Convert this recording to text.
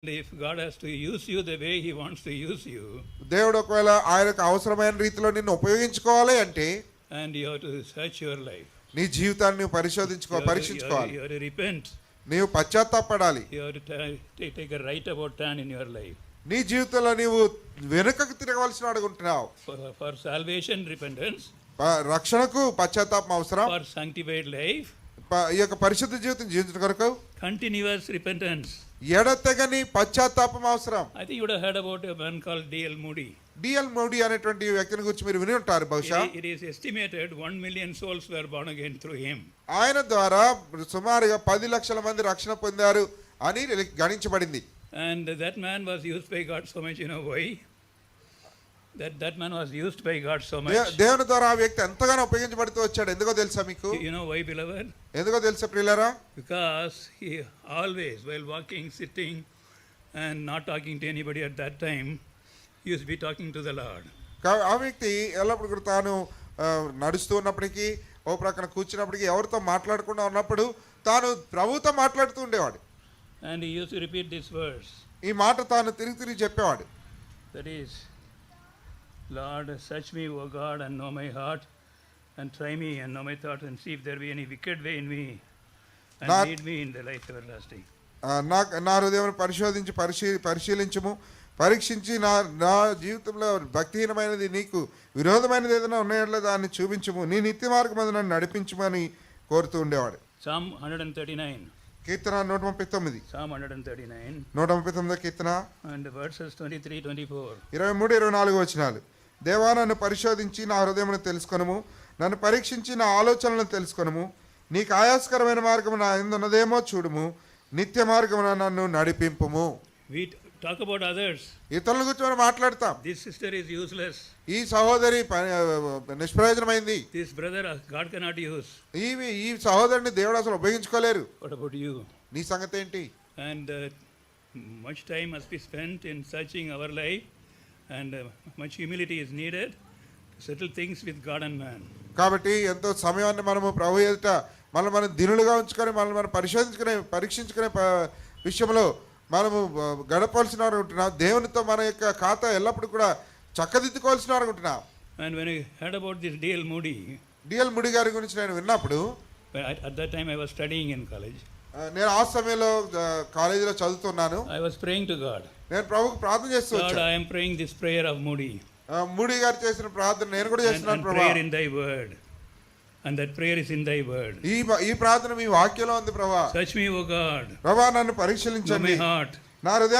If God has to use you the way He wants to use you, దేవుడు ఒకవేళ ఆయనకు అవసరమైన రీతిలో నిన్ను ఉపయోగించుకోవాలి అంటే and you have to search your life, నీ జీవితాన్ని నువ్వు you పరీక్షించుకోవాలి. have to repent, నీవు పశ్చాత్తాపడాలి. you have to take a right about turn in your life. నీ జీవితంలో నీవు వెనుకకు తిరగవలసిన అడుగుంటున్నావు. For salvation, repentance. రక్షణకు పశ్చాత్తాపం అవసరం. For sanctified life, ఈ యొక్క పరిశుద్ధ జీవితం జీవించడం కొరకు continuous repentance. ఎడతెగని పశ్చాత్తాపం అవసరం. I think you would have heard about a man called D.L. Moody. D.L. Moody అనేటువంటి వ్యక్తిని గురించి మీరు విని ఉంటారు బహుశా. It is estimated 1 million souls were born again through him. ఆయన ద్వారా సుమారుగా 10 లక్షల మంది రక్షణ పొందారు అని గణించబడింది. And that man was used by God so much, you know why? That man was used by God so much. దేవుని ద్వారా ఆ వ్యక్తి ఎంతగానో ఉపయోగించబడుతూ వచ్చాడు. ఎందుకో తెలుసా మీకు? You know why, beloved? ఎందుకో తెలుసా ప్రియులారా? Because he always, while walking, sitting and not talking to anybody at that time, he used to be talking to the Lord. ఆ వ్యక్తి ఎల్లప్పుడు కూడా తాను నడుస్తూ ఉన్నప్పటికీ ఓ ప్రక్కన కూర్చున్నప్పటికీ ఎవరితో మాట్లాడకుండా ఉన్నప్పుడు తాను ప్రభువుతో మాట్లాడుతూ ఉండేవాడు. And he used to repeat this verse. ఈ మాట తాను తిరిగి చెప్పేవాడు. That is, Lord, search me, O God, and know my heart, and try me and know my thoughts, and see if there be any wicked way in me, and lead me in the life everlasting. నా హృదయం పరిశీలించుము, పరీక్షించి నా జీవితంలో భక్తిహీనమైనది నీకు విరోధమైనది ఏదైనా ఉన్నాయో దాన్ని చూపించుము, నీ నిత్య మార్గమందు నన్ను నడిపించుమని కోరుతూ ఉండేవాడు. Psalm 139. Keerthana 139. Psalm 139. 139 Keerthana and verses 23-24. 23-24 వచనాలు. దేవా, నన్ను పరిశోధించి నా హృదయమును తెలుసుకొనుము, నన్ను పరీక్షించి నా ఆలోచనలను తెలుసుకొనుము, నీకు ఆయాస్కరమైన మార్గము నా యందు ఉన్నదేమో చూడుము, నిత్య మార్గమున నన్ను నడిపింపుము. We talk about others. ఇతరుల గురించి మనం మాట్లాడతాం. This sister is useless. ఈ సహోదరి నిష్ప్రయోజనమైంది. This brother God cannot use. ఈ సహోదరిని దేవుడు అసలు ఉపయోగించుకోలేరు. What about you? నీ సంగతి ఏంటి? And much time must be spent in searching our life, and much humility is needed to settle things with God and man. కాబట్టి ఎంతో సమయాన్ని మనము ప్రభు ఎదుట మనం దినులుగా ఉంచుకొని మనం పరీక్షించుకునే విషయంలో మనము గడపవలసిన వారు ఉంటున్నాం. దేవునితో మన యొక్క ఖాతా ఎల్లప్పుడూ కూడా చక్కదిద్దుకోవాల్సిన వారు ఉంటున్నాం. And when I heard about this D.L. Moody, గారి గురించి నేను విన్నప్పుడు, at that time I was studying in college. నేను ఆ సమయంలో కాలేజీలో చదువుతున్నాను. I was praying to God. నేను ప్రభువుకు ప్రార్థన చేస్తూ వచ్చాను. Lord, I am praying this prayer of Moody. Moody గారు చేసిన ప్రార్థన నేను కూడా చేస్తున్నాను ప్రభువా. Prayer in thy word. And that prayer is in thy word. ఈ ప్రార్థన మీ వాక్యంలో ఉంది ప్రభువా. Search me, O God. ప్రభువా, నన్ను పరిశీలించండి. Know my heart. నా హృదయం